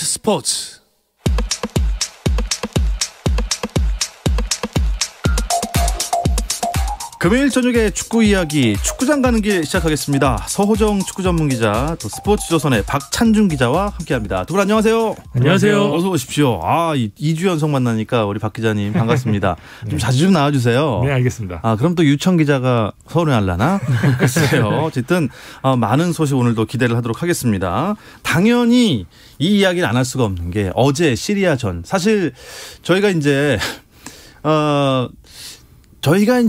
스포츠. 금요일 저녁에 축구 이야기, 축구장 가는 길 시작하겠습니다. 서호정 축구 전문 기자, 또 스포츠조선의 박찬준 기자와 함께합니다. 두 분 안녕하세요. 안녕하세요. 어서 오십시오. 2주 연속 만나니까 우리 박 기자님 반갑습니다. 좀 자주 좀 나와주세요. 네, 알겠습니다. 그럼 또 유청 기자가 서운해하려나? 글쎄요. 어쨌든 많은 소식 오늘도 기대를 하도록 하겠습니다. 당연히 이 이야기를 안 할 수가 없는 게 어제 시리아전. 사실 저희가 이제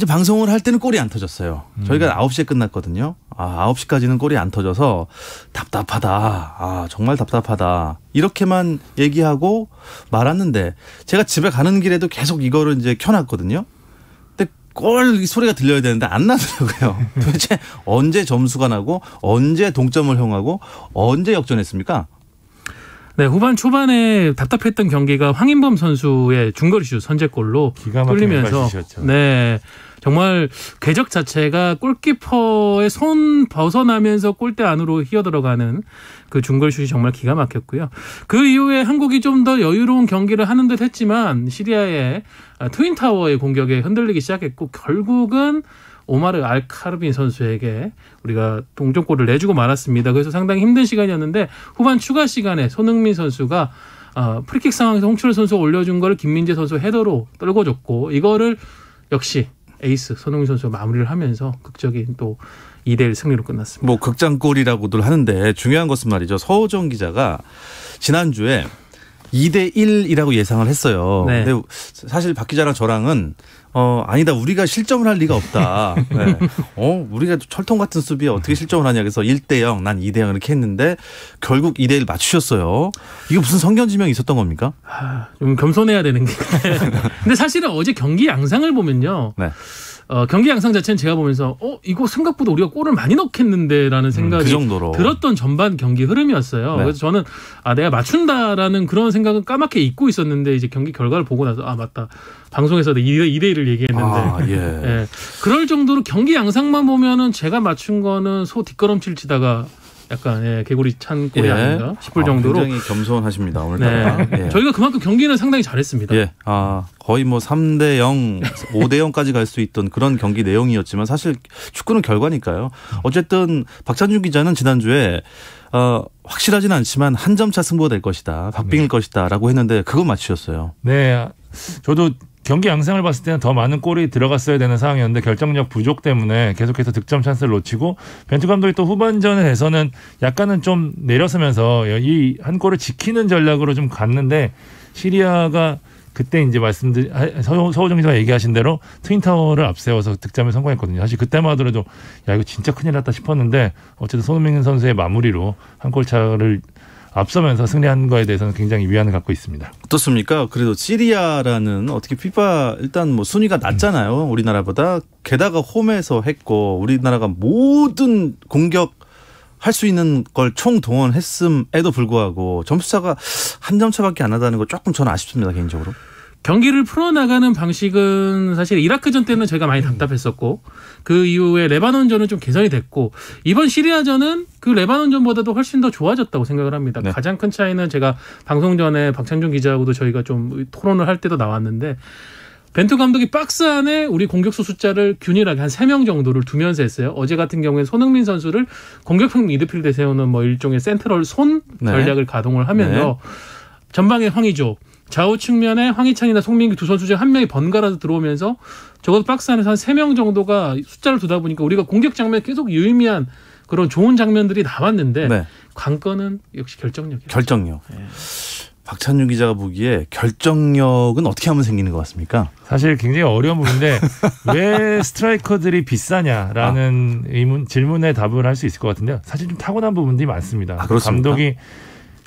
방송을 할 때는 골이 안 터졌어요. 저희가 9시에 끝났거든요. 9시까지는 골이 안 터져서 답답하다. 정말 답답하다. 이렇게만 얘기하고 말았는데 제가 집에 가는 길에도 계속 이거를 이제 켜놨거든요. 근데 골 소리가 들려야 되는데 안 나더라고요. 도대체 언제 점수가 나고 언제 동점을 형하고 언제 역전했습니까? 네, 후반 초반에 답답했던 경기가 황인범 선수의 중거리슛 선제골로 뚫리면서 네, 정말 궤적 자체가 골키퍼의 손 벗어나면서 골대 안으로 휘어들어가는 그 중거리슛이 정말 기가 막혔고요. 그 이후에 한국이 좀 더 여유로운 경기를 하는 듯 했지만 시리아의 트윈타워의 공격에 흔들리기 시작했고 결국은 오마르 알카르빈 선수에게 우리가 동점골을 내주고 말았습니다. 그래서 상당히 힘든 시간이었는데 후반 추가 시간에 손흥민 선수가 프리킥 상황에서 홍철 선수가 올려준 거를 김민재 선수 헤더로 떨궈줬고 이거를 역시 에이스 손흥민 선수가 마무리를 하면서 극적인 또 2대1 승리로 끝났습니다. 뭐 극장골이라고들 하는데 중요한 것은 말이죠. 서호정 기자가 지난주에 2대1이라고 예상을 했어요. 네. 근데 사실 박 기자랑 저랑은 아니다. 우리가 실점을 할 리가 없다. 네. 우리가 철통 같은 수비에 어떻게 실점을 하냐. 그래서 1대0, 난 2대0 이렇게 했는데 결국 2대1 맞추셨어요. 이거 무슨 성견지명이 있었던 겁니까? 좀 겸손해야 되는 게. 근데 사실은 어제 경기 양상을 보면요. 네. 경기 양상 자체는 제가 보면서 이거 생각보다 우리가 골을 많이 넣겠는데라는 생각이 그 정도로. 들었던 전반 경기 흐름이었어요. 네. 그래서 저는 내가 맞춘다라는 그런 생각은 까맣게 잊고 있었는데 이제 경기 결과를 보고 나서 맞다. 방송에서 2대1을 얘기했는데 예. 그럴 정도로 경기 양상만 보면은 제가 맞춘 거는 소 뒷걸음질 치다가 약간 개구리 찬 꼴이 아닌가 싶을 정도로 굉장히 겸손하십니다. 오늘따라. 네. 예. 저희가 그만큼 경기는 상당히 잘했습니다. 예. 거의 뭐 3대0, 5대0까지 갈 수 있던 그런 경기 내용이었지만 사실 축구는 결과니까요. 어쨌든 박찬준 기자는 지난주에 확실하지는 않지만 한 점 차 승부가 될 것이다. 박빙일 것이다 라고 했는데 그거 맞추셨어요. 네. 저도 경기 양상을 봤을 때는 더 많은 골이 들어갔어야 되는 상황이었는데 결정력 부족 때문에 계속해서 득점 찬스를 놓치고 벤투 감독이 또 후반전에서는 약간은 좀 내려서면서 이 한 골을 지키는 전략으로 좀 갔는데 시리아가 그때 이제 서호정 기자가 얘기하신 대로 트윈타워를 앞세워서 득점에 성공했거든요. 사실 그때만 하더라도 이거 진짜 큰일 났다 싶었는데 어쨌든 손흥민 선수의 마무리로 한 골 차를 앞서면서 승리한 거에 대해서는 굉장히 위안을 갖고 있습니다. 어떻습니까? 그래도 시리아라는 어떻게 피파 일단 뭐 순위가 낮잖아요. 우리나라보다. 게다가 홈에서 했고 우리나라가 모든 공격 할 수 있는 걸 총동원했음에도 불구하고 점수차가 한 점 차밖에 안 나다는 거 조금 저는 아쉽습니다. 개인적으로. 경기를 풀어나가는 방식은 사실 이라크전 때는 저희가 많이 답답했었고 그 이후에 레바논전은 좀 개선이 됐고 이번 시리아전은 그 레바논전보다도 훨씬 더 좋아졌다고 생각을 합니다. 네. 가장 큰 차이는 제가 방송 전에 박찬준 기자하고도 저희가 좀 토론을 할 때도 나왔는데 벤투 감독이 박스 안에 우리 공격수 숫자를 균일하게 한 3명 정도를 두면서 했어요. 어제 같은 경우에 손흥민 선수를 공격형 미드필드에 세우는 뭐 일종의 센트럴 손 전략을 가동을 하면서 전방에 황의조, 좌우 측면에 황희찬이나 송민기 두 선수 중 한 명이 번갈아서 들어오면서 적어도 박스 안에서 한 3명 정도가 숫자를 두다 보니까 우리가 공격 장면에 계속 유의미한 그런 좋은 장면들이 나왔는데 관건은 역시 결정력이에요. 결정력. 박찬준 기자가 보기에 결정력은 어떻게 하면 생기는 것 같습니까? 사실 굉장히 어려운 부분인데 왜 스트라이커들이 비싸냐라는 질문에 답을 할 수 있을 것 같은데요. 사실 좀 타고난 부분들이 많습니다. 감독이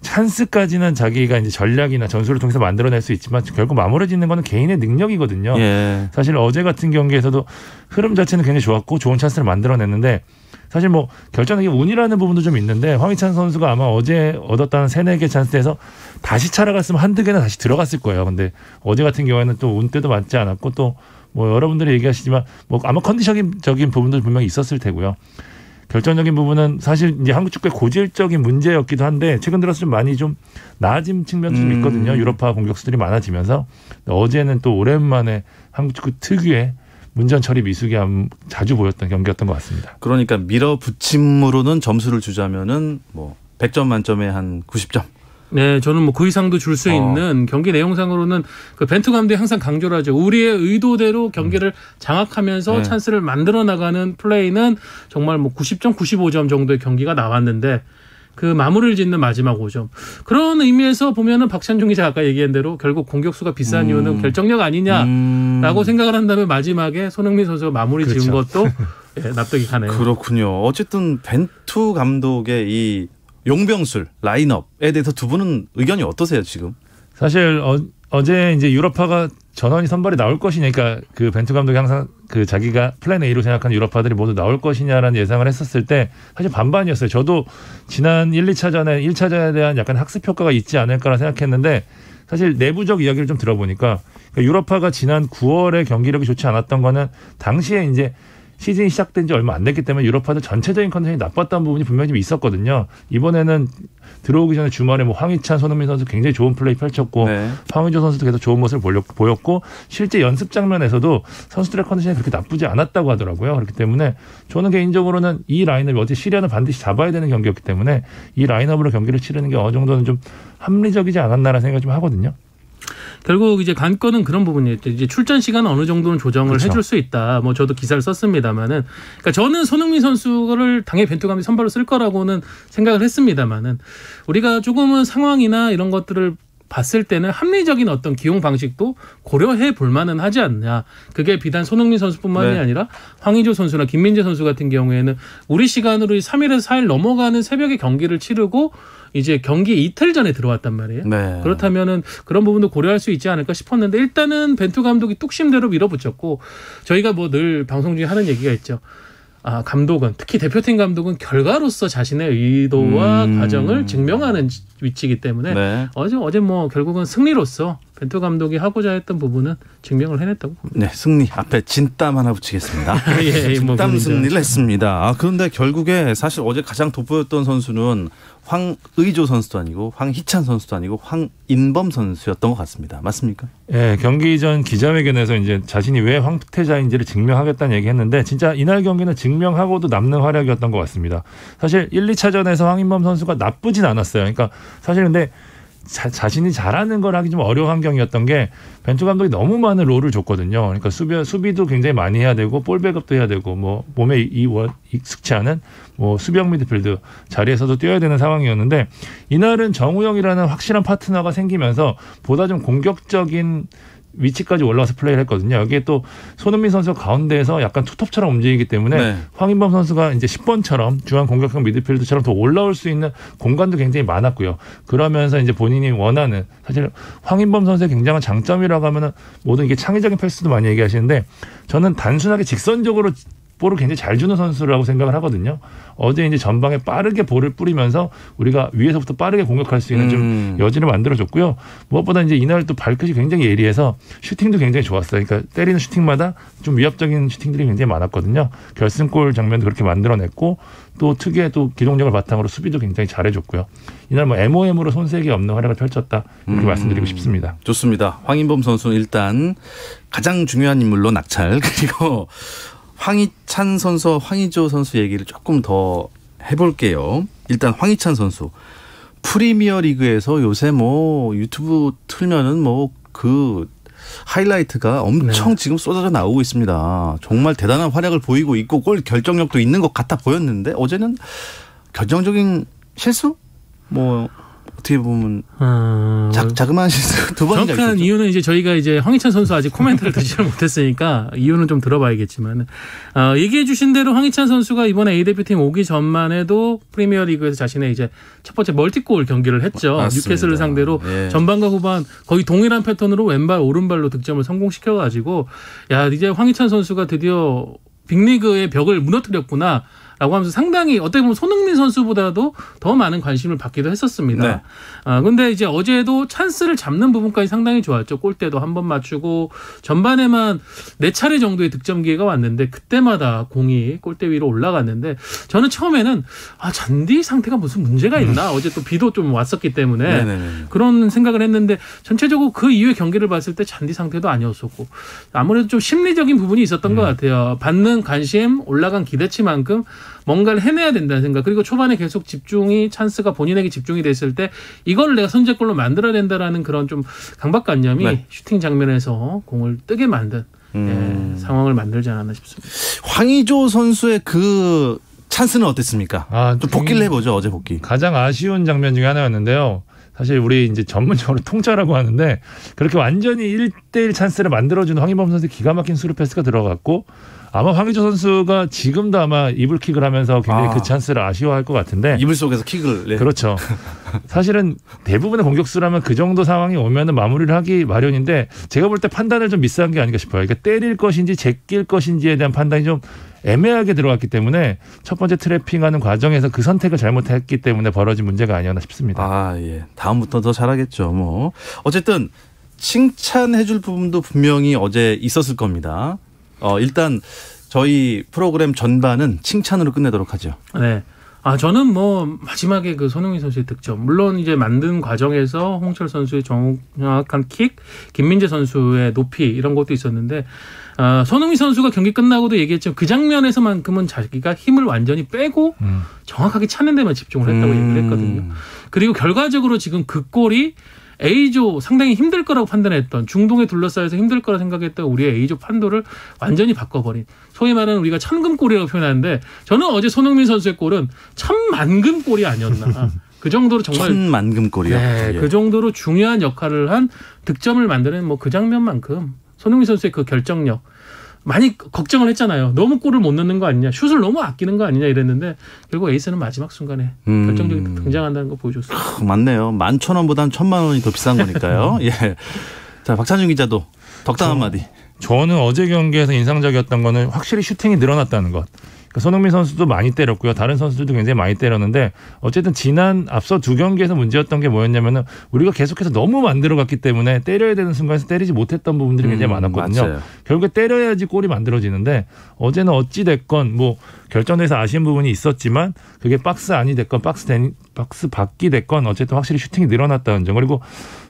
찬스까지는 자기가 이제 전략이나 전술을 통해서 만들어낼 수 있지만 결국 마무리 짓는 거는 개인의 능력이거든요. 예. 사실 어제 같은 경기에서도 흐름 자체는 굉장히 좋았고 좋은 찬스를 만들어냈는데 사실 뭐 결정적인 운이라는 부분도 좀 있는데 황희찬 선수가 아마 어제 얻었다는 3-4개 찬스에서 다시 차라갔으면 한두 개는 다시 들어갔을 거예요. 근데 어제 같은 경우에는 또 운때도 맞지 않았고 또 뭐 여러분들이 얘기하시지만 뭐 아마 컨디션적인 부분도 분명히 있었을 테고요. 결정적인 부분은 사실 이제 한국 축구의 고질적인 문제였기도 한데 최근 들어서 좀 많이 좀 나아진 측면도 좀 있거든요. 유럽파 공격수들이 많아지면서 어제는 또 오랜만에 한국 축구 특유의 문전 처리 미숙이 자주 보였던 경기였던 것 같습니다. 그러니까 밀어붙임으로는 점수를 주자면은 뭐 100점 만점에 한 90점. 네, 저는 뭐 그 이상도 줄 수 있는 경기 내용상으로는 그 벤투 감독이 항상 강조를 하죠. 우리의 의도대로 경기를 장악하면서 네. 찬스를 만들어 나가는 플레이는 정말 뭐 90점, 95점 정도의 경기가 나왔는데 그 마무리를 짓는 마지막 5점. 그런 의미에서 보면은 박찬중 기자가 아까 얘기한 대로 결국 공격수가 비싼 이유는 결정력 아니냐라고 생각을 한다면 마지막에 손흥민 선수가 마무리 그렇죠. 지은 것도 예, 납득이 가네요. 그렇군요. 어쨌든 벤투 감독의 이 용병술 라인업에 대해서 두 분은 의견이 어떠세요 지금? 사실 어제 이제 유럽파가 전원이 선발이 나올 것이냐, 그러니까 그 벤투 감독이 항상 그 자기가 플랜 A로 생각하는 유럽파들이 모두 나올 것이냐라는 예상을 했었을 때 사실 반반이었어요. 저도 지난 1, 2차전에 1차전에 대한 약간 학습 효과가 있지 않을까라 생각했는데 사실 내부적 이야기를 좀 들어보니까 유럽파가 지난 9월에 경기력이 좋지 않았던 거는 당시에 이제 시즌이 시작된 지 얼마 안 됐기 때문에 유럽파들 전체적인 컨디션이 나빴다는 부분이 분명히 좀 있었거든요. 이번에는 들어오기 전에 주말에 뭐 황희찬, 손흥민 선수 굉장히 좋은 플레이 펼쳤고 네. 황의조 선수도 계속 좋은 모습을 보였고 실제 연습 장면에서도 선수들의 컨디션이 그렇게 나쁘지 않았다고 하더라고요. 그렇기 때문에 저는 개인적으로는 이 라인업이 어제 시리아는 반드시 잡아야 되는 경기였기 때문에 이 라인업으로 경기를 치르는 게 어느 정도는 좀 합리적이지 않았나라는 생각을 좀 하거든요. 결국 이제 관건은 그런 부분이었죠. 이제 출전 시간은 어느 정도는 조정을 그렇죠. 해줄 수 있다. 뭐 저도 기사를 썼습니다만은, 그러니까 저는 손흥민 선수를 당연히 벤투 감독이 선발로 쓸 거라고는 생각을 했습니다만은 우리가 조금은 상황이나 이런 것들을 봤을 때는 합리적인 어떤 기용 방식도 고려해 볼 만은 하지 않냐. 그게 비단 손흥민 선수뿐만이 네. 아니라 황의조 선수나 김민재 선수 같은 경우에는 우리 시간으로 3일에서 4일 넘어가는 새벽에 경기를 치르고 이제 경기 이틀 전에 들어왔단 말이에요. 네. 그렇다면은 그런 부분도 고려할 수 있지 않을까 싶었는데 일단은 벤투 감독이 뚝심대로 밀어붙였고 저희가 뭐 늘 방송 중에 하는 얘기가 있죠. 아, 감독은 특히 대표팀 감독은 결과로서 자신의 의도와 과정을 증명하는 위치이기 때문에 네. 어제 뭐 결국은 승리로서 벤투 감독이 하고자 했던 부분은 증명을 해냈다고 봅니다. 네, 승리 앞에 진땀 하나 붙이겠습니다. 예, 진땀 뭐 승리를 했습니다. 아, 그런데 결국에 사실 어제 가장 돋보였던 선수는 황의조 선수도 아니고 황희찬 선수도 아니고 황인범 선수였던 것 같습니다. 맞습니까? 네, 경기 전 기자회견에서 이제 자신이 왜 황태자인지를 증명하겠다는 얘기했는데 진짜 이날 경기는 증명하고도 남는 활약이었던 것 같습니다. 사실 1, 2차전에서 황인범 선수가 나쁘진 않았어요. 그러니까 사실 근데 자신이 잘하는 걸 하기 좀 어려운 환경이었던 게 벤투 감독이 너무 많은 롤을 줬거든요. 그러니까 수비도 굉장히 많이 해야 되고 볼 백업도 해야 되고 뭐 몸에 익숙치 않은 뭐 수비형 미드필드 자리에서도 뛰어야 되는 상황이었는데 이날은 정우영이라는 확실한 파트너가 생기면서 보다 좀 공격적인 위치까지 올라와서 플레이를 했거든요. 여기에 또 손흥민 선수가 가운데에서 약간 투톱처럼 움직이기 때문에 네. 황인범 선수가 이제 10번처럼 중앙 공격형 미드필드처럼 더 올라올 수 있는 공간도 굉장히 많았고요. 그러면서 이제 본인이 원하는 사실 황인범 선수의 굉장한 장점이라고 하면은 모든 이게 창의적인 패스도 많이 얘기하시는데 저는 단순하게 직선적으로 볼을 굉장히 잘 주는 선수라고 생각을 하거든요. 어제 이제 전방에 빠르게 볼을 뿌리면서 우리가 위에서부터 빠르게 공격할 수 있는 좀 여지를 만들어줬고요. 무엇보다 이제 이날 또 발끝이 굉장히 예리해서 슈팅도 굉장히 좋았어요. 그러니까 때리는 슈팅마다 좀 위협적인 슈팅들이 굉장히 많았거든요. 결승골 장면도 그렇게 만들어냈고 또 특유의 또 기동력을 바탕으로 수비도 굉장히 잘해줬고요. 이날 뭐 MOM으로 손색이 없는 활약을 펼쳤다 이렇게 말씀드리고 싶습니다. 좋습니다. 황인범 선수는 일단 가장 중요한 인물로 낙찰 그리고 황희찬 선수와 황의조 선수 얘기를 조금 더 해볼게요. 일단 황희찬 선수 프리미어 리그에서 요새 뭐 유튜브 틀면은 뭐 그 하이라이트가 엄청 네. 지금 쏟아져 나오고 있습니다. 정말 대단한 활약을 보이고 있고 골 결정력도 있는 것 같아 보였는데 어제는 결정적인 실수? 뭐 어떻게 보면 자그마한 실수 두 번인가 정확한 있었죠. 이유는 이제 저희가 이제 황희찬 선수 아직 코멘트를 듣지를 못했으니까 이유는 좀 들어봐야겠지만 얘기해 주신 대로 황희찬 선수가 이번에 A 대표팀 오기 전만 해도 프리미어리그에서 자신의 이제 첫 번째 멀티골 경기를 했죠. 맞습니다. 뉴캐슬을 상대로 예. 전반과 후반 거의 동일한 패턴으로 왼발 오른발로 득점을 성공시켜가지고 야 이제 황희찬 선수가 드디어 빅리그의 벽을 무너뜨렸구나. 라고 하면서 상당히 어떻게 보면 손흥민 선수보다도 더 많은 관심을 받기도 했었습니다. 네. 근데 이제 어제도 찬스를 잡는 부분까지 상당히 좋았죠. 골대도 한 번 맞추고 전반에만 4차례 정도의 득점 기회가 왔는데 그때마다 공이 골대 위로 올라갔는데 저는 처음에는 잔디 상태가 무슨 문제가 있나 어제 또 비도 좀 왔었기 때문에 네네네. 그런 생각을 했는데 전체적으로 그 이후에 경기를 봤을 때 잔디 상태도 아니었었고 아무래도 좀 심리적인 부분이 있었던 것 같아요. 받는 관심 올라간 기대치만큼 뭔가를 해내야 된다는 생각 그리고 초반에 계속 찬스가 본인에게 집중이 됐을 때 이걸 내가 선제골로 만들어야 된다라는 그런 좀 강박관념이 네. 슈팅 장면에서 공을 뜨게 만든 상황을 만들지 않았나 싶습니다. 황의조 선수의 그 찬스는 어땠습니까? 또 복귀를 해보죠. 어제 복귀. 가장 아쉬운 장면 중에 하나였는데요. 사실 우리 이제 전문적으로 통짜라고 하는데 그렇게 완전히 1대1 찬스를 만들어주는 황인범 선수의 기가 막힌 스루 패스가 들어갔고 아마 황의조 선수가 지금도 아마 이불킥을 하면서 굉장히 그 찬스를 아쉬워할 것 같은데 이불 속에서 킥을. 네. 그렇죠. 사실은 대부분의 공격수라면 그 정도 상황이 오면은 마무리를 하기 마련인데 제가 볼 때 판단을 좀 미스한 게 아닌가 싶어요. 그러니까 때릴 것인지 제낄 것인지에 대한 판단이 좀 애매하게 들어갔기 때문에 첫 번째 트래핑하는 과정에서 그 선택을 잘못했기 때문에 벌어진 문제가 아니었나 싶습니다. 예. 다음부터 더 잘하겠죠. 뭐 어쨌든 칭찬해줄 부분도 분명히 어제 있었을 겁니다. 일단 저희 프로그램 전반은 칭찬으로 끝내도록 하죠. 네. 저는 뭐 마지막에 그 손흥민 선수의 득점 물론 이제 만든 과정에서 홍철 선수의 정확한 킥, 김민재 선수의 높이 이런 것도 있었는데 손흥민 선수가 경기 끝나고도 얘기했지만 그 장면에서만큼은 자기가 힘을 완전히 빼고 정확하게 차는 데만 집중을 했다고 얘기를 했거든요. 그리고 결과적으로 지금 그 골이 A조 상당히 힘들 거라고 판단했던 중동에 둘러싸여서 힘들 거라 생각했던 우리의 A조 판도를 완전히 바꿔버린 소위 말하는 우리가 천금골이라고 표현하는데 저는 어제 손흥민 선수의 골은 천만금골이 아니었나. 그 정도로 정말 천만금골이요. 네, 그 정도로 중요한 역할을 한 득점을 만드는 뭐 그 장면만큼 손흥민 선수의 그 결정력 많이 걱정을 했잖아요. 너무 골을 못 넣는 거 아니냐. 슛을 너무 아끼는 거 아니냐 이랬는데 결국 에이스는 마지막 순간에 결정적인 등장한다는 거 보여줬어요. 맞네요. 11,000원보다는 1,000만 원이 더 비싼 거니까요. 예. 자, 박찬준 기자도 덕담 한마디. 저는 어제 경기에서 인상적이었던 거는 확실히 슈팅이 늘어났다는 것. 그러니까 손흥민 선수도 많이 때렸고요. 다른 선수들도 굉장히 많이 때렸는데 어쨌든 앞서 2경기에서 문제였던 게 뭐였냐면은 우리가 계속해서 너무 만들어갔기 때문에 때려야 되는 순간에서 때리지 못했던 부분들이 굉장히 많았거든요. 맞아요. 결국에 때려야지 골이 만들어지는데 어제는 어찌 됐건 뭐 결정돼서 아쉬운 부분이 있었지만 그게 박스 안이 됐건 박스 밖이 됐건 어쨌든 확실히 슈팅이 늘어났다는 점 그리고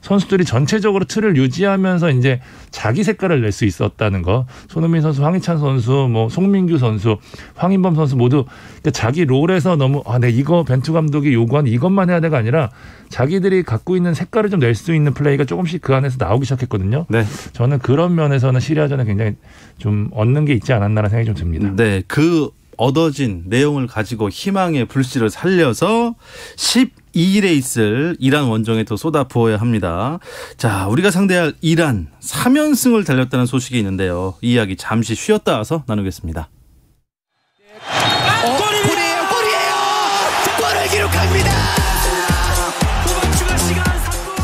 선수들이 전체적으로 틀을 유지하면서 이제 자기 색깔을 낼 수 있었다는 거. 손흥민 선수, 황희찬 선수, 뭐 송민규 선수, 황인범 선수 모두 그러니까 자기 롤에서 너무 이거 벤투 감독이 요구하는 이것만 해야 돼가 아니라 자기들이 갖고 있는 색깔을 좀 낼 수 있는 플레이가 조금씩 그 안에서 나오기 시작했거든요. 네. 저는 그런 면에서는 시리아전에 굉장히 좀 얻는 게 있지 않았나라는 생각이 좀 듭니다. 네, 그 얻어진 내용을 가지고 희망의 불씨를 살려서 12일에 있을 이란 원정에 더 쏟아부어야 합니다. 자, 우리가 상대할 이란 3연승을 달렸다는 소식이 있는데요. 이 이야기 잠시 쉬었다 와서 나누겠습니다. 골이에요. 골을 기록합니다.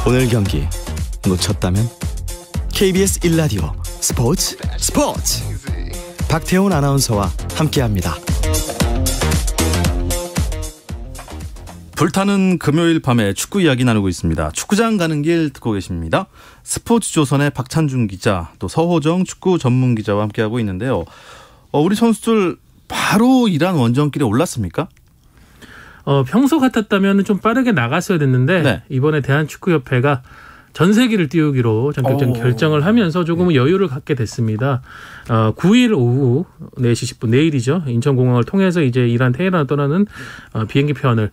오늘 경기 놓쳤다면 KBS 1라디오 스포츠 박태훈 아나운서와 함께합니다. 불타는 금요일 밤에 축구 이야기 나누고 있습니다. 축구장 가는 길 듣고 계십니다. 스포츠조선의 박찬준 기자 또 서호정 축구 전문 기자와 함께하고 있는데요. 우리 선수들 바로 이란 원정길에 올랐습니까? 평소 같았다면 좀 빠르게 나갔어야 됐는데 네. 이번에 대한축구협회가 전세기를 띄우기로 전격적인 결정을 하면서 조금은 여유를 갖게 됐습니다. 9일 오후 4시 10분 내일이죠. 인천공항을 통해서 이제 이란 테헤란을 떠나는 비행기 편을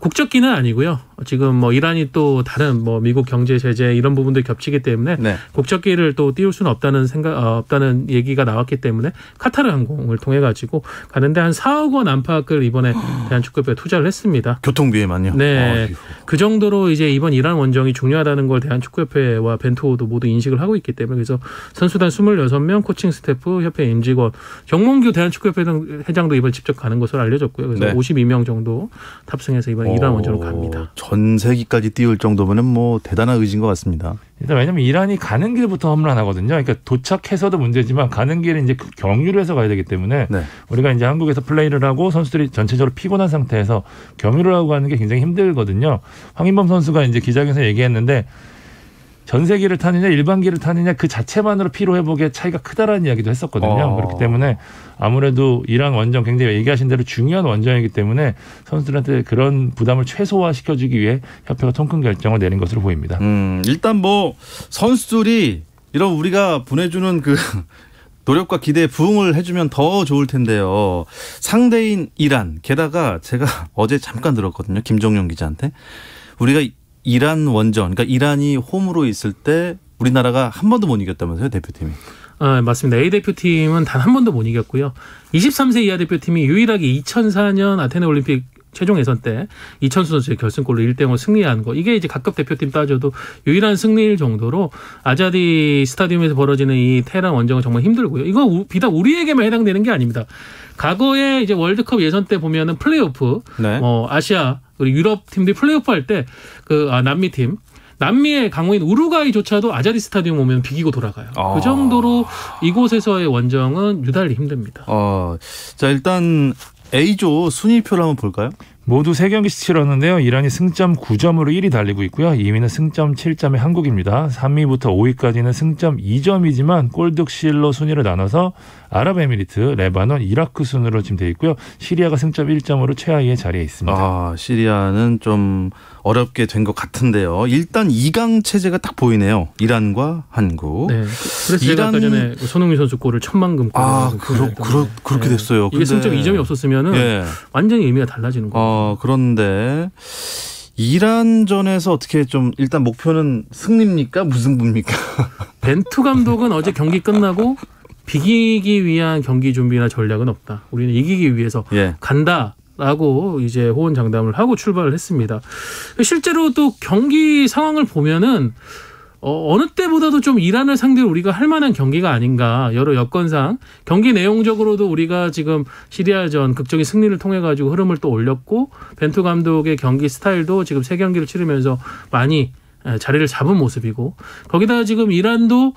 국적기는 아니고요. 지금 뭐 이란이 또 다른 뭐 미국 경제 제재 이런 부분들 겹치기 때문에 네. 국적기를 또 띄울 수는 없다는 얘기가 나왔기 때문에 카타르 항공을 통해 가지고 가는데 한 4억 원 안팎을 이번에 대한축구협회에 투자를 했습니다. 교통비에만요? 네. 그 정도로 이제 이번 이란 원정이 중요하다는 걸 대한축구협회와 벤투호도 모두 인식을 하고 있기 때문에 그래서 선수단 26명, 코칭 스태프, 협회 임직원, 정몽규 대한축구협회 회장도 이번 직접 가는 것으로 알려졌고요. 그래서 네. 52명 정도 탑승해서 결정해서 이번에 이란 원정으로 갑니다. 전세기까지 띄울 정도면은 뭐 대단한 의지인 것 같습니다. 일단 왜냐하면 이란이 가는 길부터 험난하거든요. 그러니까 도착해서도 문제지만 가는 길에 이제 경유를 해서 가야 되기 때문에 네. 우리가 이제 한국에서 플레이를 하고 선수들이 전체적으로 피곤한 상태에서 경유를 하고 가는 게 굉장히 힘들거든요. 황인범 선수가 이제 기자회견에서 얘기했는데 전세기를 타느냐 일반기를 타느냐 그 자체만으로 피로 회복의 차이가 크다라는 이야기도 했었거든요. 그렇기 때문에 아무래도 이란 원정 굉장히 얘기하신 대로 중요한 원정이기 때문에 선수들한테 그런 부담을 최소화시켜주기 위해 협회가 통 큰 결정을 내린 것으로 보입니다. 일단 뭐 선수들이 이런 우리가 보내주는 그 노력과 기대에 부응을 해주면 더 좋을 텐데요. 상대인 이란 게다가 제가 어제 잠깐 들었거든요. 김종용 기자한테 우리가 이란 원정, 그러니까 이란이 홈으로 있을 때 우리나라가 한 번도 못 이겼다면서요, 대표팀이? 맞습니다. A 대표팀은 단 한 번도 못 이겼고요. 23세 이하 대표팀이 유일하게 2004년 아테네 올림픽 최종 예선 때 이천수 선수의 결승골로 1대0으로 승리한 거. 이게 이제 각급 대표팀 따져도 유일한 승리일 정도로 아자디 스타디움에서 벌어지는 이 테헤란 원정은 정말 힘들고요. 이거 비단 우리에게만 해당되는 게 아닙니다. 과거에 이제 월드컵 예선 때 보면은 플레이오프, 네. 아시아 그리고 유럽 팀들이 플레이오프 할 때 남미 팀. 남미의 강호인 우루과이조차도 아자디 스타디움 오면 비기고 돌아가요. 그 정도로 이곳에서의 원정은 유달리 힘듭니다. 자, 일단 A조 순위표를 한번 볼까요? 모두 3경기씩 치렀는데요. 이란이 승점 9점으로 1위 달리고 있고요. 2위는 승점 7점의 한국입니다. 3위부터 5위까지는 승점 2점이지만 골득실로 순위를 나눠서 아랍에미리트, 레바논, 이라크 순으로 지금 돼 있고요. 시리아가 승점 1점으로 최하위의 자리에 있습니다. 시리아는 좀 어렵게 된 것 같은데요. 일단 2강 체제가 딱 보이네요. 이란과 한국. 네. 그래서 제가 아까 전에 손흥민 선수 골을 천만금 골. 그렇게 됐어요. 이게 승점 2점이 없었으면은 완전히 의미가 달라지는 거예요. 그런데 이란전에서 어떻게 좀 일단 목표는 승리입니까? 무승부입니까? 벤투 감독은 어제 경기 끝나고 비기기 위한 경기 준비나 전략은 없다. 우리는 이기기 위해서 간다라고 이제 호언장담을 하고 출발을 했습니다. 실제로 또 경기 상황을 보면은 어느 때보다도 좀 이란을 상대로 우리가 할 만한 경기가 아닌가. 여러 여건상 경기 내용적으로도 우리가 지금 시리아전 극적인 승리를 통해 가지고 흐름을 또 올렸고 벤투 감독의 경기 스타일도 지금 3경기를 치르면서 많이 자리를 잡은 모습이고 거기다가 지금 이란도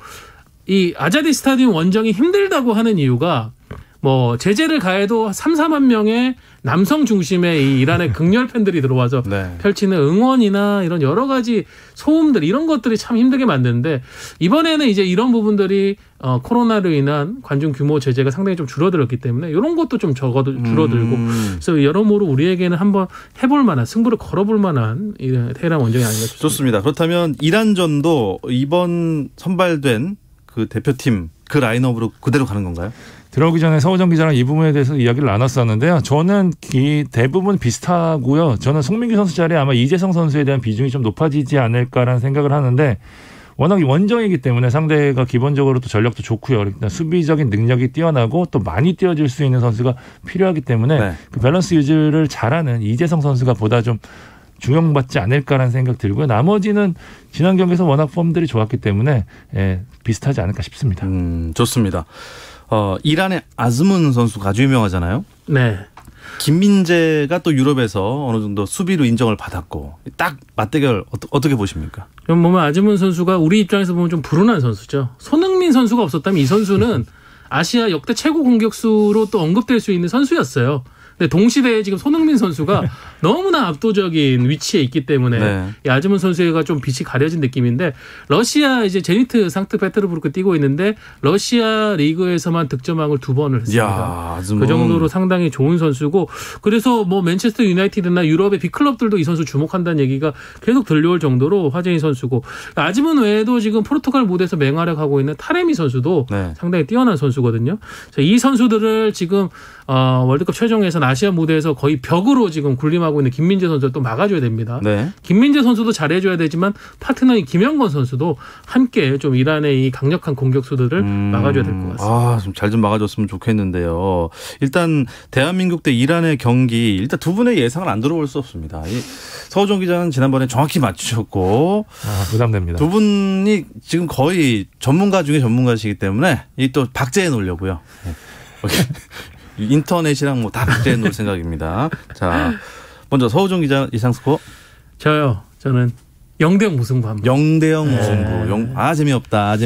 이 아자디 스타디움 원정이 힘들다고 하는 이유가 뭐 제재를 가해도 3-4만 명의 남성 중심의 이 이란의 극렬 팬들이 들어와서 펼치는 응원이나 이런 여러 가지 소음들 이런 것들이 참 힘들게 만드는데 이번에는 이제 이런 부분들이 코로나로 인한 관중 규모 제재가 상당히 좀 줄어들었기 때문에 이런 것도 좀 줄어들고 그래서 여러모로 우리에게는 한번 해볼 만한 승부를 걸어볼 만한 테헤란 원정이 아닌가 싶습니다. 좋습니다. 그렇다면 이란전도 이번 선발된 그 대표팀 그 라인업으로 그대로 가는 건가요? 들어오기 전에 서우정 기자랑 이 부분에 대해서 이야기를 나눴었는데요. 저는 대부분 비슷하고요. 저는 송민규 선수 자리에 아마 이재성 선수에 대한 비중이 좀 높아지지 않을까라는 생각을 하는데 워낙 원정이기 때문에 상대가 기본적으로 또 전력도 좋고요. 일단 수비적인 능력이 뛰어나고 또 많이 뛰어줄 수 있는 선수가 필요하기 때문에 그 밸런스 유지를 잘하는 이재성 선수가 보다 좀 중용받지 않을까라는 생각 들고요. 나머지는 지난 경기에서 워낙 폼들이 좋았기 때문에 비슷하지 않을까 싶습니다. 좋습니다. 이란의 아즈문 선수가 아주 유명하잖아요. 네. 김민재가 또 유럽에서 어느 정도 수비로 인정을 받았고 딱 맞대결 어떻게 보십니까? 그럼 보면 아즈문 선수가 우리 입장에서 보면 좀 불운한 선수죠. 손흥민 선수가 없었다면 이 선수는 아시아 역대 최고 공격수로 또 언급될 수 있는 선수였어요. 근데 동시대에 지금 손흥민 선수가 너무나 압도적인 위치에 있기 때문에 이 아즈문 선수가 좀 빛이 가려진 느낌인데 러시아 이제 제니트 상트페테르부르크 뛰고 있는데 러시아 리그에서만 득점왕을 2번을 했습니다. 그 정도로 상당히 좋은 선수고 그래서 뭐 맨체스터 유나이티드나 유럽의 빅클럽들도 이 선수 주목한다는 얘기가 계속 들려올 정도로 화제인 선수고 아즈문 외에도 지금 포르투갈 무대에서 맹활약하고 있는 타레미 선수도 상당히 뛰어난 선수거든요. 이 선수들을 지금 월드컵 최종에서 아시아 무대에서 거의 벽으로 지금 군림하고 있는 김민재 선수를 또 막아줘야 됩니다. 김민재 선수도 잘해줘야 되지만 파트너인 김영건 선수도 함께 좀 이란의 이 강력한 공격수들을 막아줘야 될 것 같습니다. 좀 잘 좀 막아줬으면 좋겠는데요. 일단 대한민국 대 이란의 경기 일단 두 분의 예상을 안 들어볼 수 없습니다. 서우정 기자는 지난번에 정확히 맞추셨고 부담됩니다. 두 분이 지금 거의 전문가 중에 전문가시기 때문에 이 또 박제해 놓으려고요. 인터넷이랑 뭐 다 박제해 놓을 생각입니다. 자, 먼저 서우정 기자 예상 스코어. 저는 0대0 무승부 합니다. 0대0 무승부. 재미없다.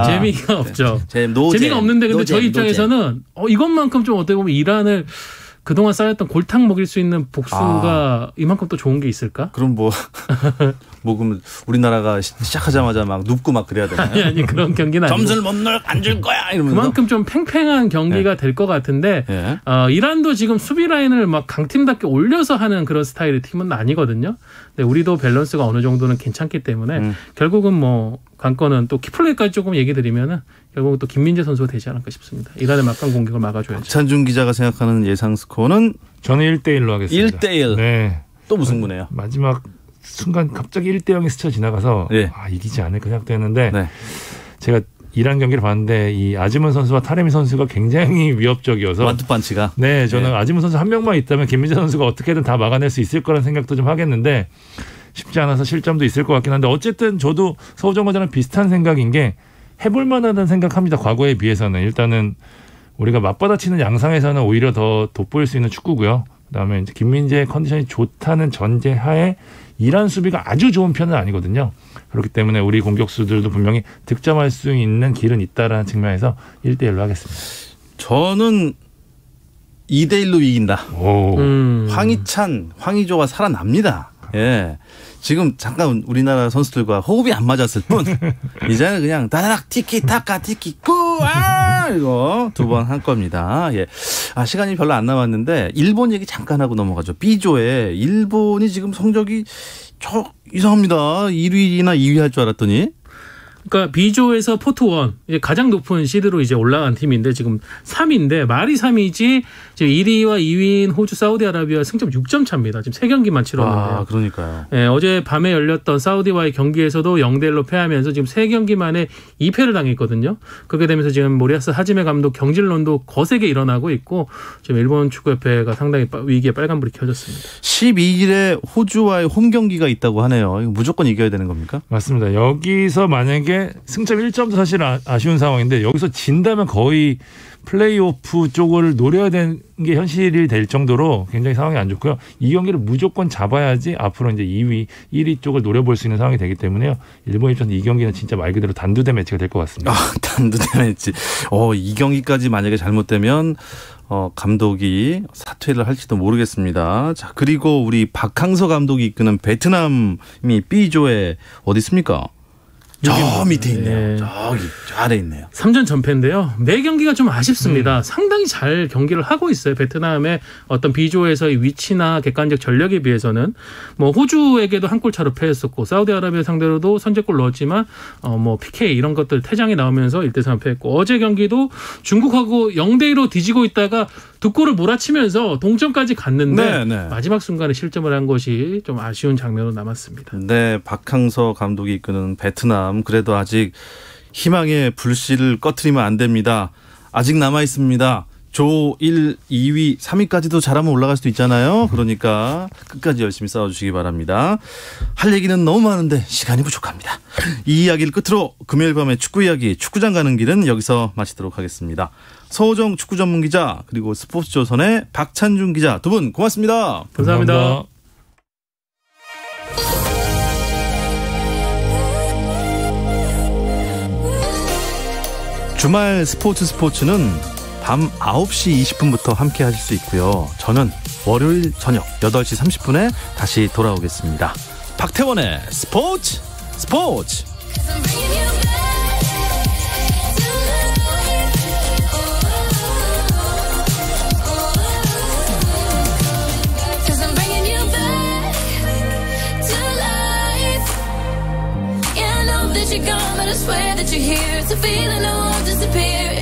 재미가 없죠. 재미가 없는데 근데 저희 입장에서는 이것만큼 좀 어떻게 보면 이란을 그동안 쌓였던 골탕 먹일 수 있는 복수가 이만큼 또 좋은 게 있을까? 그럼 그럼 우리나라가 시작하자마자 막 눕고 막 그래야 되나요? 아니 그런 경기는 아니고. 점수를 못 넣을 안 줄 거야 이러면서. 그만큼 좀 팽팽한 경기가 될 것 같은데 이란도 지금 수비 라인을 막 강팀답게 올려서 하는 그런 스타일의 팀은 아니거든요. 근데 우리도 밸런스가 어느 정도는 괜찮기 때문에 결국은 관건은 또 키플레이까지 조금 얘기 드리면은 결국은 또 김민재 선수가 되지 않을까 싶습니다. 이란의 막강 공격을 막아줘야죠. 박찬준 기자가 생각하는 예상 스코어는 저는 1대1로 하겠습니다. 1대1. 네. 또 무승부네요. 마지막 순간 갑자기 1대0이 스쳐 지나가서 이기지 않을까 생각했는데 제가 이란 경기를 봤는데 이 아즈문 선수와 타레미 선수가 굉장히 위협적이어서 완투펀치가 저는 아즈문 선수 한 명만 있다면 김민재 선수가 어떻게든 다 막아낼 수 있을 거라는 생각도 좀 하겠는데 쉽지 않아서 실점도 있을 것 같긴 한데 어쨌든 저도 서우정 기자랑 비슷한 생각인 게 해볼 만하다는 생각합니다. 과거에 비해서는 일단은 우리가 맞받아치는 양상에서는 오히려 더 돋보일 수 있는 축구고요. 그다음에 이제 김민재의 컨디션이 좋다는 전제하에 이란 수비가 아주 좋은 편은 아니거든요. 그렇기 때문에 우리 공격수들도 분명히 득점할 수 있는 길은 있다라는 측면에서 1대1로 하겠습니다. 저는 2대1로 이긴다. 황희찬, 황희조가 살아납니다. 지금 잠깐 우리나라 선수들과 호흡이 안 맞았을 뿐 이제는 그냥 다다닥 티키타카 티키쿠 이거 2번 할 겁니다. 시간이 별로 안 남았는데 일본 얘기 잠깐 하고 넘어가죠. B조에 일본이 지금 성적이 이상합니다. 1위나 2위 할 줄 알았더니 그러니까 B조에서 포트1 이제 가장 높은 시드로 이제 올라간 팀인데 지금 3위인데 말이 3위지 지금 1위와 2위인 호주, 사우디아라비아 승점 6점 차입니다. 지금 3경기만 치렀는데요. 그러니까요. 어제 밤에 열렸던 사우디와의 경기에서도 0대1로 패하면서 지금 3경기 만에 2패를 당했거든요. 그렇게 되면서 지금 모리아스 하지메 감독 경질론도 거세게 일어나고 있고 지금 일본 축구협회가 상당히 위기에 빨간불이 켜졌습니다. 12일에 호주와의 홈 경기가 있다고 하네요. 이거 무조건 이겨야 되는 겁니까? 맞습니다. 여기서 만약에 승점 1점도 사실 아쉬운 상황인데 여기서 진다면 거의 플레이오프 쪽을 노려야 되는 게 현실이 될 정도로 굉장히 상황이 안 좋고요. 이 경기를 무조건 잡아야지 앞으로 이제 2위, 1위 쪽을 노려볼 수 있는 상황이 되기 때문에요. 일본 입장에서 이 경기는 진짜 말 그대로 단두대 매치가 될 것 같습니다. 단두대 매치. 이 경기까지 만약에 잘못되면 감독이 사퇴를 할지도 모르겠습니다. 자, 그리고 우리 박항서 감독이 이끄는 베트남이 B조에 어디 있습니까? 저 밑에 있네요. 저기 저 아래 있네요. 3전 전패인데요. 매 경기가 좀 아쉽습니다. 상당히 잘 경기를 하고 있어요. 베트남의 어떤 B조에서의 위치나 객관적 전력에 비해서는 호주에게도 한 골 차로 패했었고 사우디아라비아 상대로도 선제골 넣었지만 PK 이런 것들 퇴장이 나오면서 1대3 패했고 어제 경기도 중국하고 0대1로 뒤지고 있다가 2골을 몰아치면서 동점까지 갔는데 마지막 순간에 실점을 한 것이 좀 아쉬운 장면으로 남았습니다. 네, 박항서 감독이 이끄는 베트남 그래도 아직 희망의 불씨를 꺼트리면 안 됩니다. 아직 남아 있습니다. 조 1, 2위, 3위까지도 잘하면 올라갈 수도 있잖아요. 그러니까 끝까지 열심히 싸워주시기 바랍니다. 할 얘기는 너무 많은데 시간이 부족합니다. 이 이야기를 끝으로 금요일 밤의 축구 이야기, 축구장 가는 길은 여기서 마치도록 하겠습니다. 서우정 축구 전문 기자 그리고 스포츠조선의 박찬준 기자 두 분 고맙습니다. 감사합니다. 주말 스포츠는 밤 9시 20분부터 함께 하실 수 있고요. 저는 월요일 저녁 8시 30분에 다시 돌아오겠습니다. 박태원의 스포츠. You're gone, but I swear that you're here. It's a feeling that won't disappear.